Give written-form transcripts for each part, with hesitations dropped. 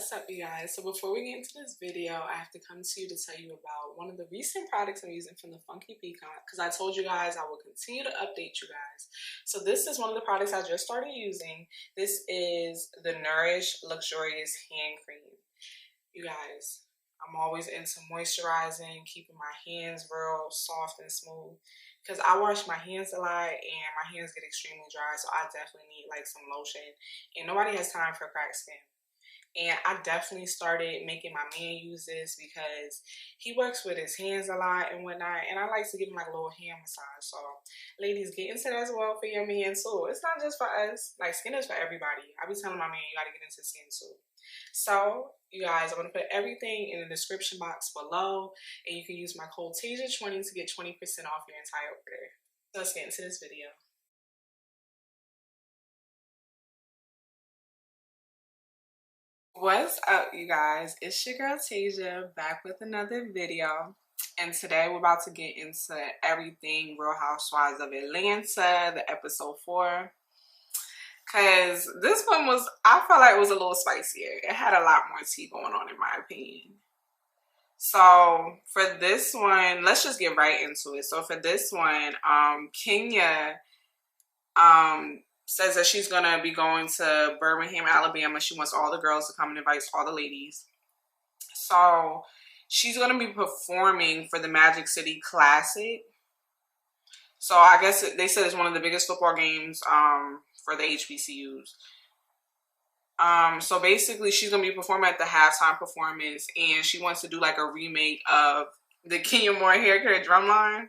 What's up, you guys? So before we get into this video, I have to come to you to tell you about one of the recent products I'm using from the Funky Peacock, because I told you guys I will continue to update you guys. So this is one of the products I just started using. This is the Nourish Luxurious Hand Cream. You guys, I'm always into moisturizing, keeping my hands real soft and smooth, because I wash my hands a lot and my hands get extremely dry, so I definitely need like some lotion, and nobody has time for cracked skin. And I definitely started making my man use this because he works with his hands a lot and whatnot. And I like to give him like a little hand massage. So ladies, get into that as well for your man too. It's not just for us. Like, skin is for everybody. I be telling my man, you gotta get into skin too. So you guys, I'm gonna put everything in the description box below. And you can use my code TASIA20 to get 20% off your entire order. So let's get into this video. What's up, you guys? It's your girl Tasia back with another video, and today we're about to get into everything Real Housewives of Atlanta, the episode 4, because this one was, I felt like it was a little spicier. It had a lot more tea going on in my opinion. So for this one, let's just get right into it. So for this one, Kenya says that she's gonna be going to Birmingham, Alabama. She wants all the girls to come and invites all the ladies. So she's gonna be performing for the Magic City Classic. So I guess they said it's one of the biggest football games for the HBCUs. So basically she's gonna be performing at the halftime performance, and she wants to do like a remake of the Kenya Moore hair care drumline.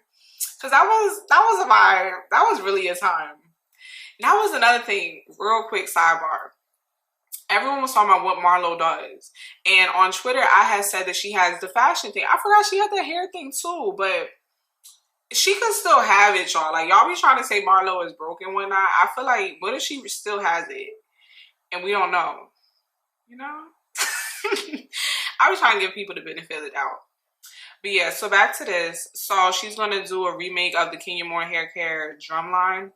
Cause that was a vibe. That was really a time. That was another thing, real quick sidebar. Everyone was talking about what Marlo does. And on Twitter, I had said that she has the fashion thing. I forgot she had the hair thing too, but she could still have it, y'all. Like, y'all be trying to say Marlo is broken, whatnot. I feel like, what if she still has it? And we don't know. You know? I was trying to give people the benefit of the doubt. But yeah, so back to this. So she's going to do a remake of the Kenya Moore hair care drumline.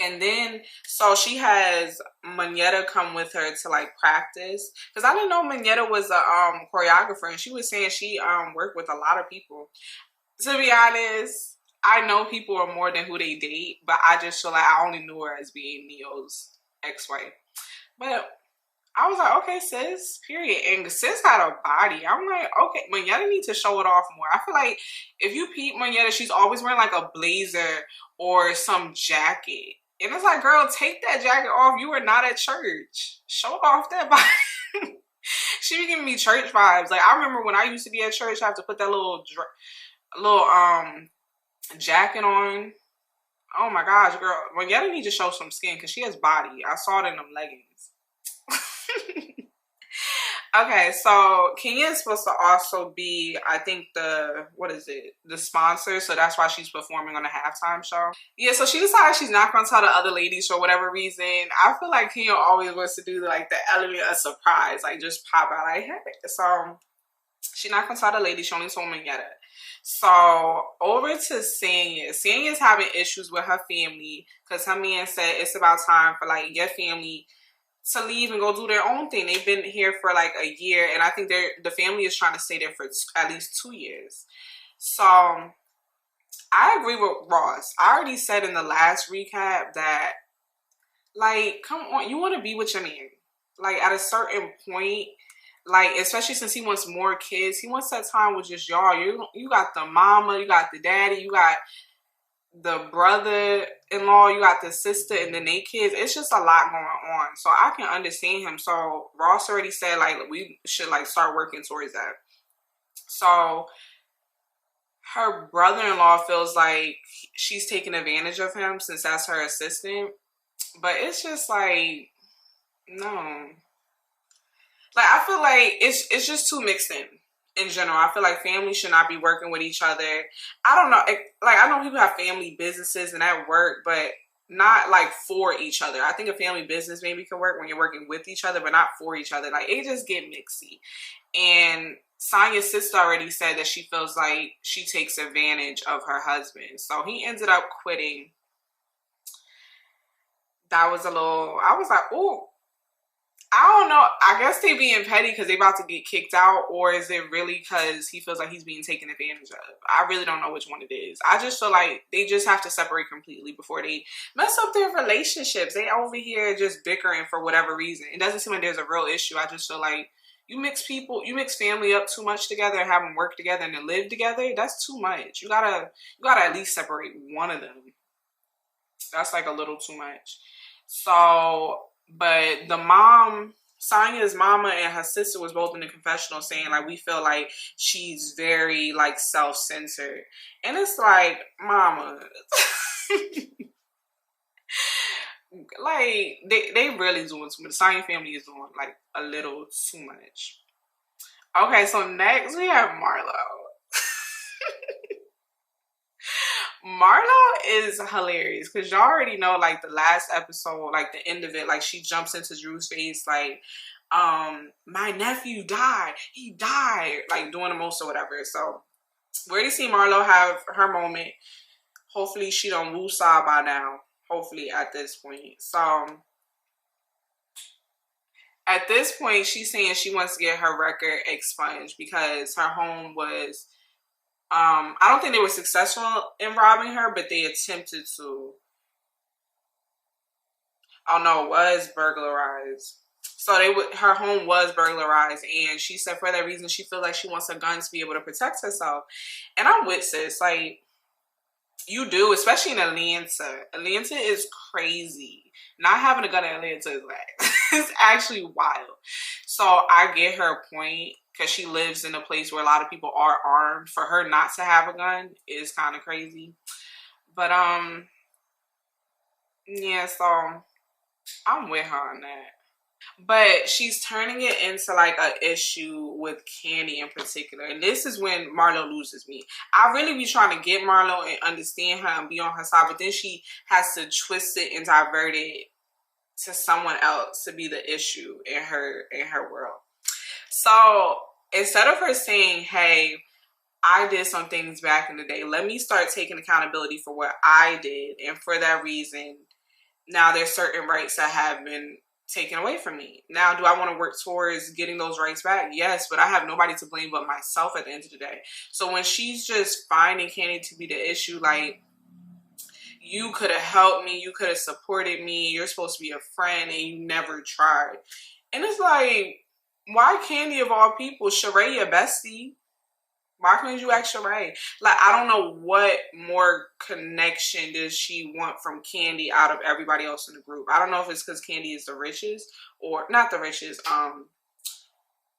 And then, so she has Manetta come with her to like practice. Because I didn't know Manetta was a choreographer. And she was saying she worked with a lot of people. To be honest, I know people are more than who they date. But I just feel like I only knew her as being Neo's ex-wife. But I was like, okay, sis, period. And sis had a body. I'm like, okay, Manetta needs to show it off more. I feel like if you peep Manetta, she's always wearing like a blazer or some jacket. And it's like, girl, take that jacket off. You are not at church. Show off that body. She be giving me church vibes. Like, I remember when I used to be at church, I have to put that little jacket on. Oh my gosh, girl. Manetta need to show some skin because she has body. I saw it in them leggings. Okay, so Kenya is supposed to also be, I think, the sponsor. So that's why she's performing on the halftime show. Yeah, so she decided she's not going to tell the other ladies for whatever reason. I feel like Kenya always wants to do like the element of surprise, like just pop out like, hey. So she's not going to tell the ladies. She only told Manetta. So over to Sanya. Sanya's having issues with her family because her man said it's about time for like your family to leave and go do their own thing. They've been here for like a year, and I think the family is trying to stay there for at least 2 years. So I agree with Ross. I already said in the last recap that, like, come on, you want to be with your man. Like, at a certain point, like, especially since he wants more kids, he wants that time with just y'all. You got the mama, you got the daddy, you got the brother-in-law, you got the sister, and then they kids. It's just a lot going on. So I can understand him. So Ross already said, like, we should, like, start working towards that. So her brother-in-law feels like she's taking advantage of him since that's her assistant. But it's just like, no. Like, I feel like it's just too mixed in general. I feel like families should not be working with each other. I don't know. Like, I know people have family businesses and that work, but not like for each other. I think a family business maybe can work when you're working with each other, but not for each other. Like, it just get mixy. And Sanya's sister already said that she feels like she takes advantage of her husband. So he ended up quitting. That was a little, I was like, ooh. I don't know. I guess they being petty because they about to get kicked out, or is it really because he feels like he's being taken advantage of? I really don't know which one it is. I just feel like they just have to separate completely before they mess up their relationships. They over here just bickering for whatever reason. It doesn't seem like there's a real issue. I just feel like you mix family up too much together and have them work together and then live together. That's too much. You gotta at least separate one of them. That's like a little too much. So, but the mom, Sonya's mama and her sister was both in the confessional saying like, we feel like she's very like self-centered. And it's like, mama, like they really doing too much. The Sonya family is doing like a little too much. Okay, so next we have Marlo. Marlo is hilarious because y'all already know like the last episode, like the end of it, like she jumps into Drew's face like, my nephew died. He died. Like doing the most or whatever. So we already see Marlo have her moment. Hopefully she don't woosah by now. Hopefully at this point. So at this point she's saying she wants to get her record expunged because her home was I don't think they were successful in robbing her, but they attempted to. Oh no, it was burglarized. So her home was burglarized, and she said for that reason she feels like she wants a gun to be able to protect herself. And I'm with sis, like you do, especially in Atlanta. Atlanta is crazy. Not having a gun in Atlanta is like it's actually wild. So I get her point. Because she lives in a place where a lot of people are armed. For her not to have a gun is kind of crazy. But, yeah, so I'm with her on that. But she's turning it into, like, an issue with Candy in particular. And this is when Marlo loses me. I really be trying to get Marlo and understand her and be on her side. But then she has to twist it and divert it to someone else to be the issue in her world. So instead of her saying, hey, I did some things back in the day, let me start taking accountability for what I did. And for that reason, now there's certain rights that have been taken away from me. Now, do I want to work towards getting those rights back? Yes, but I have nobody to blame but myself at the end of the day. So when she's just finding Candy to be the issue, like, you could have helped me, you could have supported me, you're supposed to be a friend, and you never tried. And it's like, why Candy of all people? Sheree, your bestie. Why couldn't you ask Sheree? Like, I don't know what more connection does she want from Candy out of everybody else in the group. I don't know if it's because Candy is the richest or not the richest.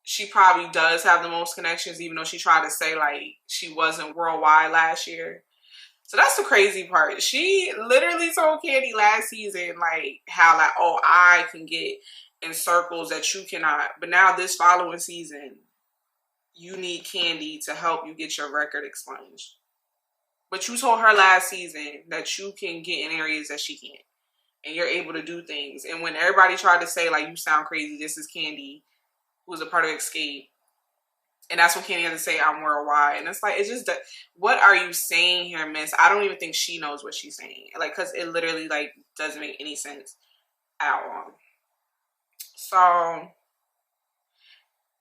She probably does have the most connections, even though she tried to say like she wasn't worldwide last year. So that's the crazy part. She literally told Candy last season like how like, oh, I can get in circles that you cannot. But now this following season, you need Candy to help you get your record expunged. But you told her last season that you can get in areas that she can't. And you're able to do things. And when everybody tried to say, like, you sound crazy, this is Candy, who's a part of Escape. And that's when Candy had to say, I'm worldwide. And it's like, it's just, what are you saying here, miss? I don't even think she knows what she's saying. Like, because it literally, like, doesn't make any sense at all. So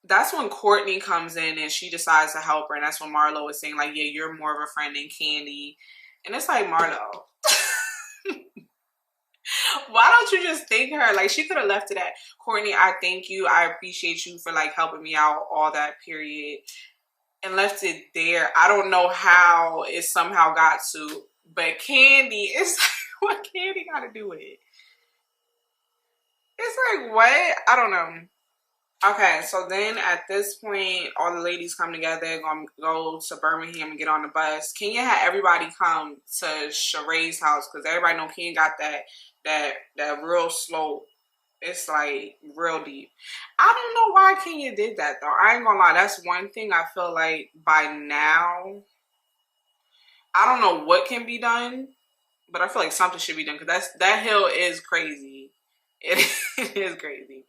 that's when Courtney comes in and she decides to help her. And that's when Marlo is saying, like, yeah, you're more of a friend than Candy. And it's like, Marlo, why don't you just thank her? Like, she could have left it at, Courtney, I thank you. I appreciate you for, like, helping me out all that period. And left it there. I don't know how it somehow got to. But Candy, it's like, what Candy got to do with it? It's like, what? I don't know. Okay, so then at this point, all the ladies come together, gonna go to Birmingham and get on the bus. Kenya had everybody come to Sheree's house because everybody know Kenya got that real slope. It's like real deep. I don't know why Kenya did that though. I ain't gonna lie, that's one thing I feel like by now, I don't know what can be done, but I feel like something should be done because that hill is crazy. It is crazy.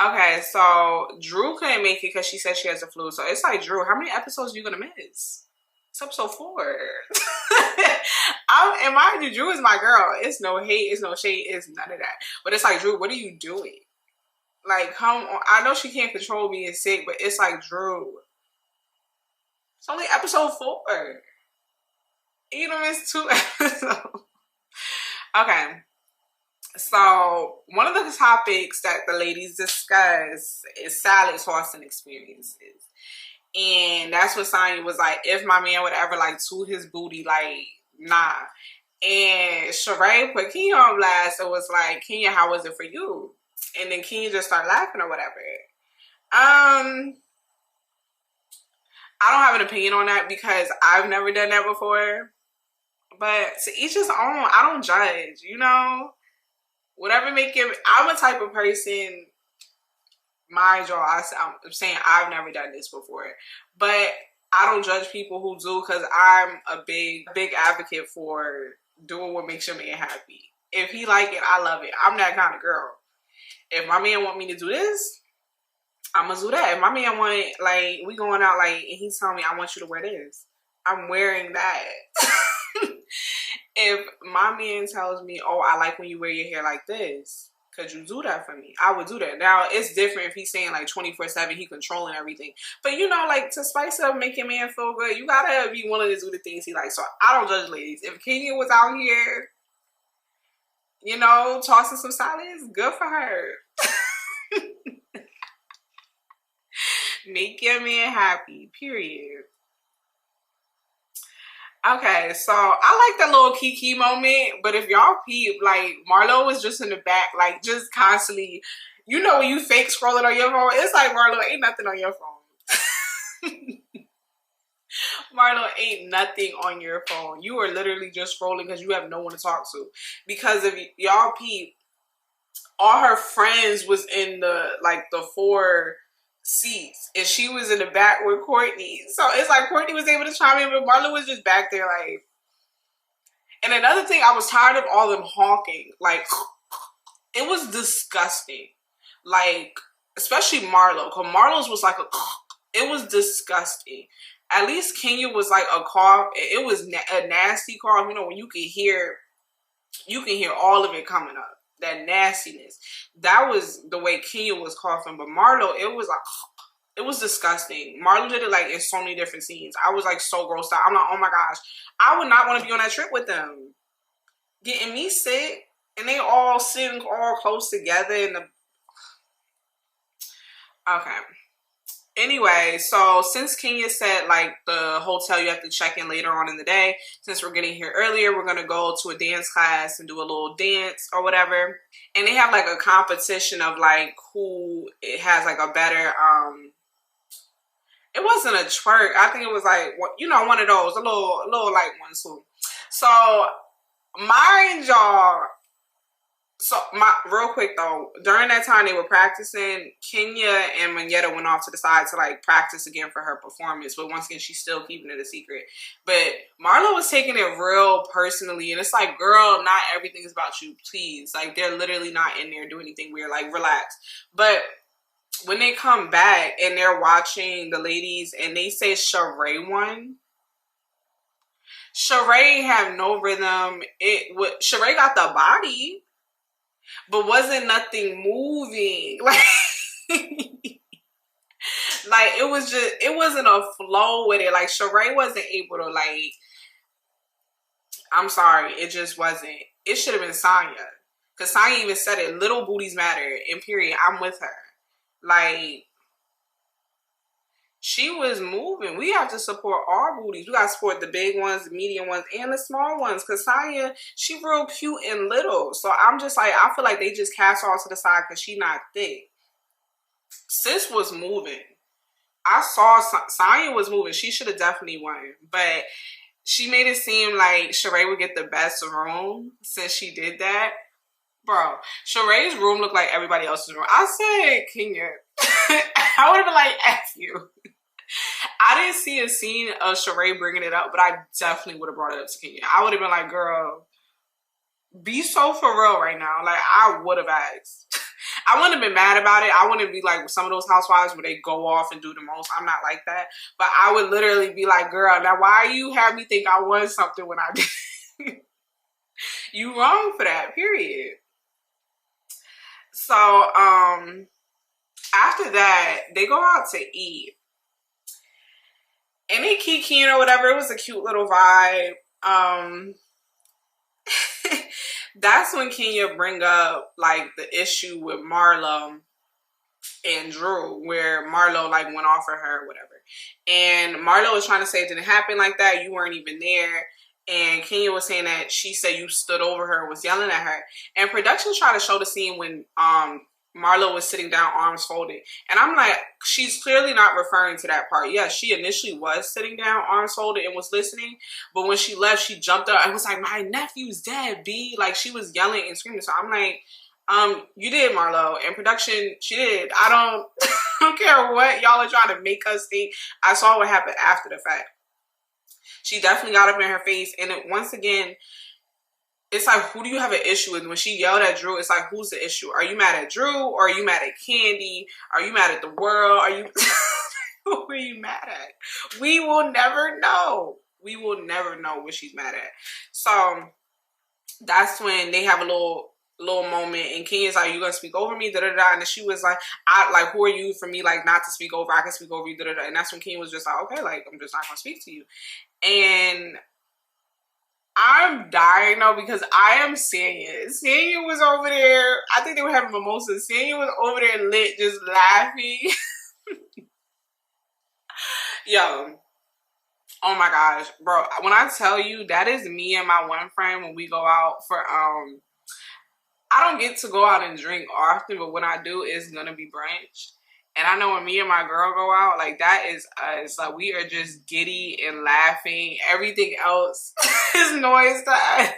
Okay, so Drew couldn't make it because she said she has the flu. So it's like, Drew, how many episodes are you going to miss? It's episode 4. And mind you, Drew is my girl. It's no hate, it's no shade, it's none of that. But it's like, Drew, what are you doing? Like, come on. I know she can't control being sick, but it's like, Drew, it's only episode 4. You don't miss 2 episodes. Okay. So, one of the topics that the ladies discuss is salad tossing experiences. And that's what Sonya was like, if my man would ever, like, toot his booty, like, nah. And Sheree put Kenya on blast and was like, Kenya, how was it for you? And then Kenya just started laughing or whatever. I don't have an opinion on that because I've never done that before. But to each his own. I don't judge, you know? Whatever make it. I'm a type of person, mind y'all, I'm saying I've never done this before. But I don't judge people who do because I'm a big advocate for doing what makes your man happy. If he like it, I love it. I'm that kind of girl. If my man want me to do this, I'm gonna do that. If my man want, like, we going out, like, and he's telling me, I want you to wear this, I'm wearing that. If my man tells me, oh, I like when you wear your hair like this, could you do that for me? I would do that. Now, it's different if he's saying, like, 24/7, he controlling everything. But, you know, like, to spice up, make your man feel good, you gotta be willing to do the things he likes. So, I don't judge ladies. If Kenya was out here, you know, tossing some salads, good for her. Make your man happy, period. Okay, so I like that little Kiki moment, but if y'all peep, like, Marlo was just in the back, like, just constantly, you know, when you fake scrolling on your phone, it's like, Marlo, ain't nothing on your phone. Marlo, ain't nothing on your phone. You are literally just scrolling because you have no one to talk to. Because if y'all peep, all her friends was in the, like, the 4 seats, and she was in the back with Courtney. So it's like Courtney was able to chime in, but Marlo was just back there, like. And another thing, I was tired of all them honking. Like, it was disgusting. Like, especially Marlo, because Marlo's was like it was disgusting. At least Kenya was like a cough. It was a nasty cough. You know, when you can hear all of it coming up. That nastiness. That was the way Kenya was coughing. But Marlo, it was like, it was disgusting. Marlo did it like in so many different scenes. I was like so grossed out. I'm like, oh my gosh. I would not want to be on that trip with them. Getting me sick. And they all sitting all close together in the... Okay. Anyway, so since Kenya said, like, the hotel you have to check in later on in the day, since we're getting here earlier, we're going to go to a dance class and do a little dance or whatever. And they have, like, a competition of, like, who it has, like, a better, it wasn't a twerk. I think it was, like, you know, one of those, a little light one, too. So, mind y'all... So, real quick though, during that time they were practicing, Kenya and Manetta went off to the side to like practice again for her performance. But once again, she's still keeping it a secret. But Marlo was taking it real personally. And it's like, girl, not everything is about you, please. Like, they're literally not in there doing anything weird. Like, relax. But when they come back and they're watching the ladies and they say Sheree won. Sheree have no rhythm. Sheree got the body. But wasn't nothing moving. Like, like it wasn't a flow with it. Like, Sheree wasn't able to, like, I'm sorry, it just wasn't. It should have been Sonya. Because Sonya even said it, little booties matter, and period, I'm with her. Like, she was moving. We have to support our booties. We got to support the big ones, the medium ones, and the small ones. Because Sonya, she real cute and little. So I'm just like, I feel like they just cast her off to the side because she not thick. Sis was moving. I saw Sonya was moving. She should have definitely won. But she made it seem like Sheree would get the best room since she did that. Bro, Sheree's room looked like everybody else's room. I said, Kenya. I would have been like, F you. I didn't see a scene of Sheree bringing it up, but I definitely would have brought it up to Kenya. I would have been like, girl, be so for real right now. Like, I would have asked. I wouldn't have been mad about it. I wouldn't be like some of those housewives where they go off and do the most. I'm not like that. But I would literally be like, girl, now why you have me think I won something when I did? You wrong for that, period. So, After that, they go out to eat. And they kikiing or whatever. It was a cute little vibe. That's when Kenya bring up like the issue with Marlo and Drew, where Marlo like went off for her or whatever. And Marlo was trying to say it didn't happen like that. You weren't even there. And Kenya was saying that she said you stood over her and was yelling at her. And production tried to show the scene when Marlo was sitting down, arms folded. And I'm like, she's clearly not referring to that part. Yeah, she initially was sitting down, arms folded, and was listening. But when she left, she jumped up and was like, my nephew's dead, B. Like, she was yelling and screaming. So I'm like, you did, Marlo. And production, she did. I don't care what y'all are trying to make us think. I saw what happened after the fact. She definitely got up in her face. And once again, it's like, who do you have an issue with? When she yelled at Drew, it's like, who's the issue? Are you mad at Drew? Or are you mad at Candy? Are you mad at the world? Are you... Who are you mad at? We will never know. We will never know what she's mad at. So that's when they have a little moment, and Kenya's like, you gonna speak over me, da-da-da. And then she was like, who are you for me, like, not to speak over? I can speak over you, da-da-da. And that's when Kenya was just like, okay, like, I'm just not gonna speak to you. And I'm dying though, because I am Sanya. Sanya was over there, I think they were having mimosas. Sanya was over there lit, just laughing. Yo, oh my gosh, bro, when I tell you, that is me and my one friend when we go out for, I don't get to go out and drink often, but when I do, it's gonna be brunch. And I know when me and my girl go out, like, that is us. Like, we are just giddy and laughing. Everything else is noise to us.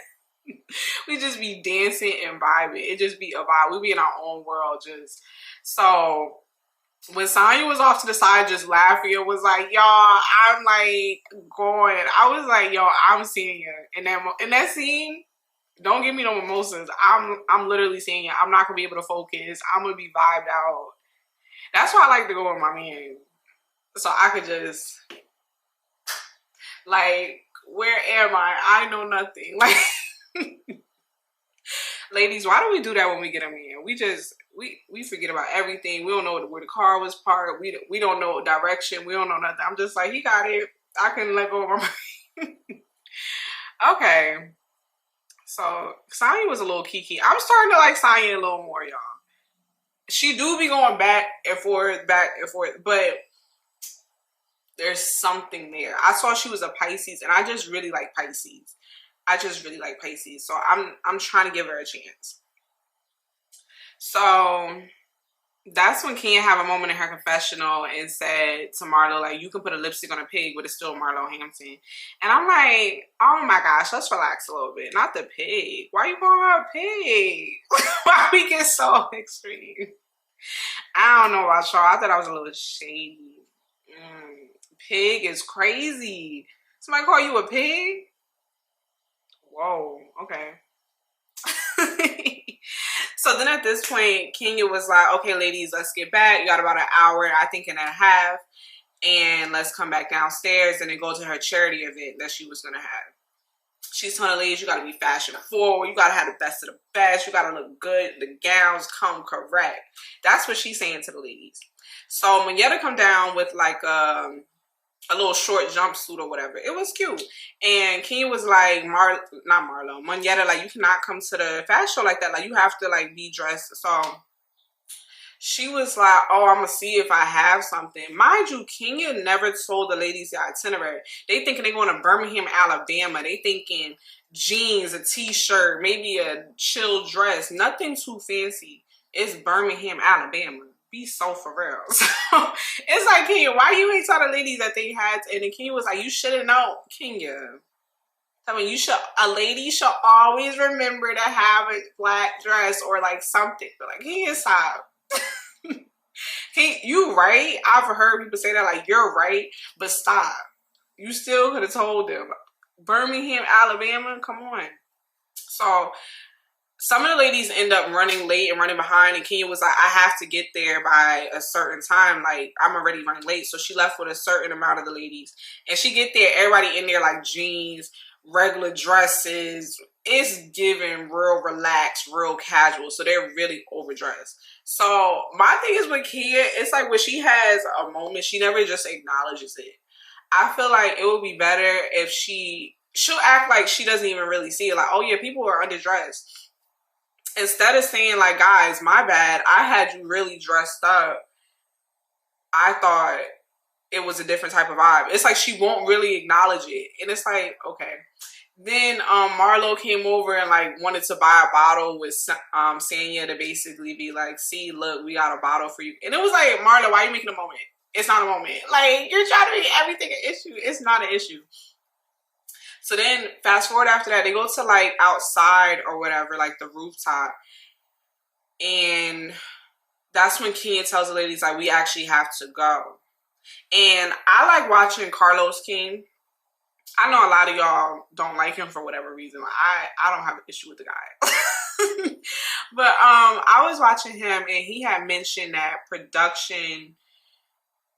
We just be dancing and vibing. It just be a vibe. We be in our own world just. So when Sanya was off to the side just laughing, it was like, y'all, I'm like going. I was like, yo, I'm seeing you. In that scene, don't give me no mimosas. I'm literally seeing you. I'm not gonna be able to focus. I'm gonna be vibed out. That's why I like to go with my man. So I could just, like, where am I? I know nothing. Like, ladies, why do we do that when we get a man? We forget about everything. We don't know where the car was parked. We don't know direction. We don't know nothing. I'm just like, he got it. I can let go of my man. Okay. So Sanya was a little kiki. I'm starting to like Sanya a little more, y'all. She do be going back and forth, but there's something there. I saw she was a Pisces, and I just really like Pisces. So I'm trying to give her a chance. So that's when Kenya have a moment in her confessional and said to Marlo, like, you can put a lipstick on a pig, but it's still Marlo Hampton. And I'm like, oh my gosh, let's relax a little bit. Not the pig. Why you calling her a pig? Why we get so extreme? I don't know about y'all. I thought I was a little shady. Pig is crazy. Somebody call you a pig? Whoa, okay. So then at this point, Kenya was like, okay, ladies, let's get back. You got about an hour, I think, and a half. And let's come back downstairs and then go to her charity event that she was going to have. She's telling the ladies, you got to be fashion forward. You got to have the best of the best. You got to look good. The gowns come correct. That's what she's saying to the ladies. So Monyetta come down with like a little short jumpsuit or whatever. It was cute. And Kenya was like, not Marlo, Monyetta, like, you cannot come to the fashion show like that. Like, you have to, like, be dressed. So she was like, oh, I'm going to see if I have something. Mind you, Kenya never told the ladies the itinerary. They thinking they're going to Birmingham, Alabama. They thinking jeans, a t-shirt, maybe a chill dress. Nothing too fancy. It's Birmingham, Alabama. Be so for real. So it's like, Kenya, why you ain't tell the ladies that they had to? And then Kenya was like, you should have known. Kenya, I mean, a lady should always remember to have a black dress or like something. But like, Kenya, stop. You right? I've heard people say that, like, you're right, but stop. You still could have told them. Birmingham, Alabama, come on. So some of the ladies end up running late and running behind, and Kenya was like, I have to get there by a certain time. Like, I'm already running late. So she left with a certain amount of the ladies. And she get there, everybody in there like jeans, regular dresses, it's giving real relaxed, real casual. So they're really overdressed. So my thing is with Kia, it's like when she has a moment, she never just acknowledges it. I feel like it would be better if she'll act like she doesn't even really see it. Like, oh yeah, people are underdressed. Instead of saying like, guys, my bad, I had you really dressed up. I thought it was a different type of vibe. It's like she won't really acknowledge it. And it's like, okay. Then Marlo came over and like wanted to buy a bottle with Sanya to basically be like, see, look, we got a bottle for you. And it was like, Marlo, why are you making a moment? It's not a moment. Like, you're trying to make everything an issue. It's not an issue. So then fast forward after that, they go to like outside or whatever, like the rooftop. And that's when Kenya tells the ladies like, we actually have to go. And I like watching Carlos King. I know a lot of y'all don't like him for whatever reason. Like, I don't have an issue with the guy. But I was watching him and he had mentioned that production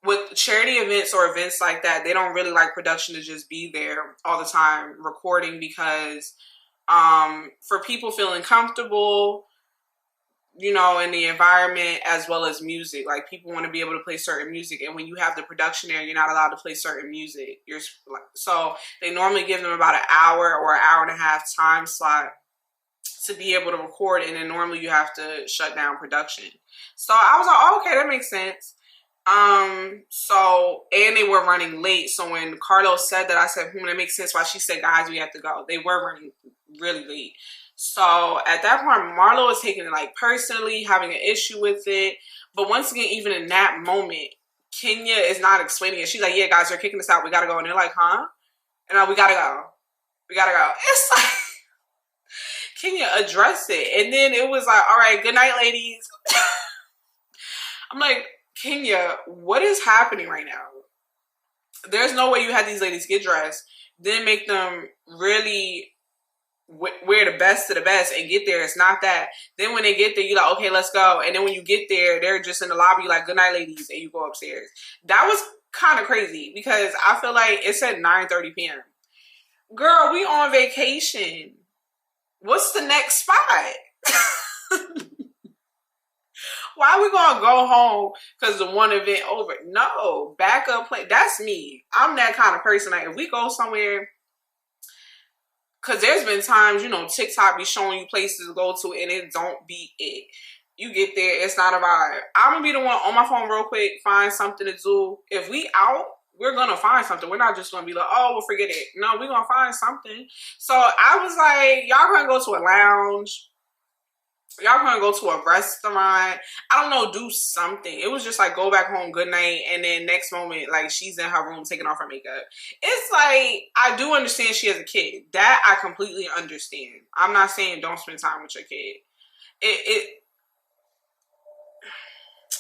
with charity events or events like that, they don't really like production to just be there all the time recording because for people feeling comfortable, you know, in the environment as well as music. Like, people want to be able to play certain music, and when you have the production there, you're not allowed to play certain music. So they normally give them about an hour or an hour and a half time slot to be able to record, and then normally you have to shut down production. So I was like, oh, okay, that makes sense. So, and they were running late. So when Carlos said that, I said, that makes sense why she said, guys, we have to go. They were running really late. So at that point, Marlo was taking it like personally, having an issue with it. But once again, even in that moment, Kenya is not explaining it. She's like, yeah, guys, they're kicking us out. We got to go. And they're like, huh? And we got to go. We got to go. It's like, Kenya addressed it. And then it was like, all right, good night, ladies. I'm like, Kenya, what is happening right now? There's no way you had these ladies get dressed, then make them really wear the best of the best and get there. It's not that. Then when they get there, you're like, okay, let's go. And then when you get there, they're just in the lobby like, good night, ladies, and you go upstairs. That was kind of crazy because I feel like it said 9:30 p.m. Girl, we on vacation. What's the next spot? Why are we gonna go home because the one event over? No, backup plan. That's me. I'm that kind of person. Like, if we go somewhere, because there's been times, you know, TikTok be showing you places to go to and it don't be it. You get there, it's not a vibe. I'm gonna be the one on my phone real quick, find something to do. If we out, we're gonna find something. We're not just gonna be like, oh, we'll forget it. No, we're gonna find something. So I was like, y'all gonna go to a lounge. Y'all gonna go to a restaurant. I don't know, do something. It was just like, go back home, good night. And then next moment, like, she's in her room taking off her makeup. It's like, I do understand she has a kid. That I completely understand. I'm not saying don't spend time with your kid.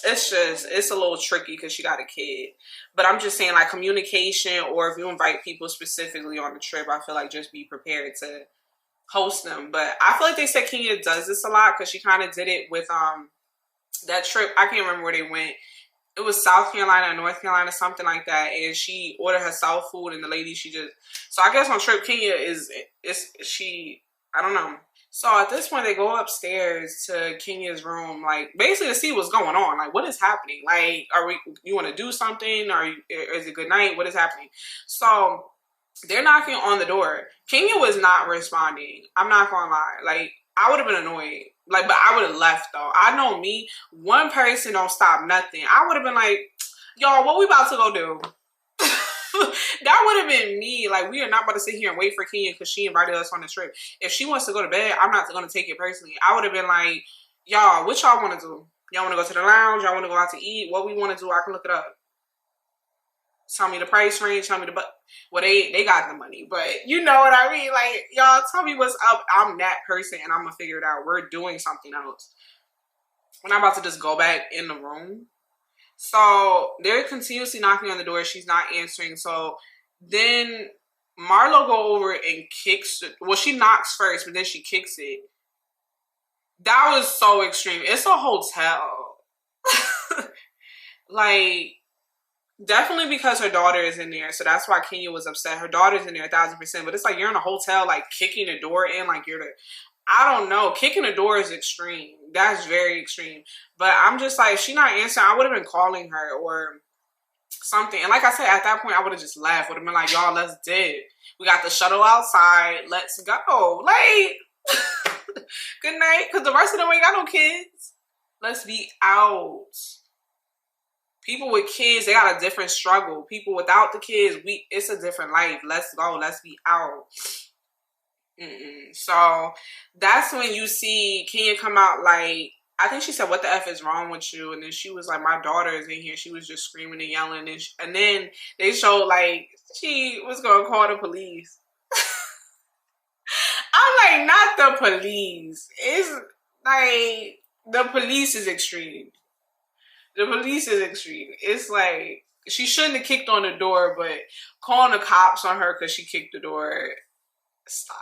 It's a little tricky because she got a kid. But I'm just saying, like, communication, or if you invite people specifically on the trip, I feel like just be prepared to host them. But I feel like they said Kenya does this a lot because she kind of did it with that trip. I can't remember where they went. It was South Carolina or North Carolina, something like that. And she ordered herself food, and the lady, so I guess on trip Kenya I don't know. So at this point, they go upstairs to Kenya's room, like, basically to see what's going on. Like, what is happening? Like, you want to do something? Or is it good night? What is happening? So they're knocking on the door. Kenya was not responding. I'm not gonna lie. Like, I would have been annoyed. Like, but I would have left though. I know me. One person don't stop nothing. I would have been like, y'all, what we about to go do? That would have been me. Like, we are not about to sit here and wait for Kenya because she invited us on the trip. If she wants to go to bed, I'm not going to take it personally. I would have been like, y'all, what y'all want to do? Y'all want to go to the lounge? Y'all want to go out to eat? What we want to do, I can look it up. Tell me the price range. Tell me well, they got the money, but you know what I mean? Like, y'all, tell me what's up. I'm that person, and I'm going to figure it out. We're doing something else. We're not about to just go back in the room. So they're continuously knocking on the door. She's not answering. So then Marlo go over and kicks it. Well, she knocks first, but then she kicks it. That was so extreme. It's a hotel. Like, Definitely because her daughter is in there, so that's why Kenya was upset. Her daughter's in there 1,000%, but it's like you're in a hotel, like kicking the door in, like you're the. I don't know. Kicking the door is extreme. That's very extreme. But I'm just like, if she not answering, I would have been calling her or something. And like I said, at that point, I would have just left. Would have been like, y'all, let's dip. We got the shuttle outside. Let's go. Like, good night. Because the rest of them ain't got no kids. Let's be out. People with kids, they got a different struggle. People without the kids, it's a different life. Let's go. Let's be out. So that's when you see Kenya come out like, I think she said, what the F is wrong with you? And then she was like, my daughter is in here. She was just screaming and yelling. And then they showed like she was going to call the police. I'm like, not the police. It's like, the police is extreme. The police is extreme. It's like, she shouldn't have kicked on the door, but calling the cops on her because she kicked the door, stop.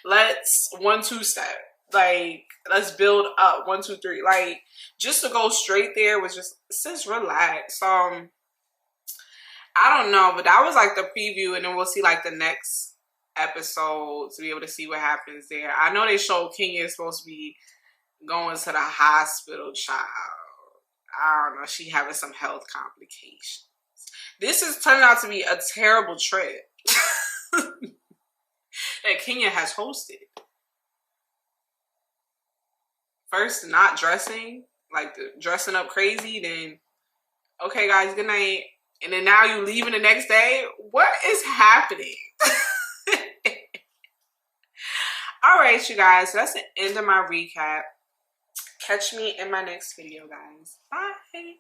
Let's 1, 2 step. Like, let's build up 1, 2, 3. Like, just to go straight there was just, sis, relax. I don't know, but that was like the preview, and then we'll see like the next episode to be able to see what happens there. I know they showed Kenya is supposed to be going to the hospital, child. I don't know, she having some health complications. This is turning out to be a terrible trip that Kenya has hosted. First, not dressing, like dressing up crazy, then, okay, guys, good night. And then now you leaving the next day? What is happening? All right, you guys, so that's the end of my recap. Catch me in my next video, guys. Bye.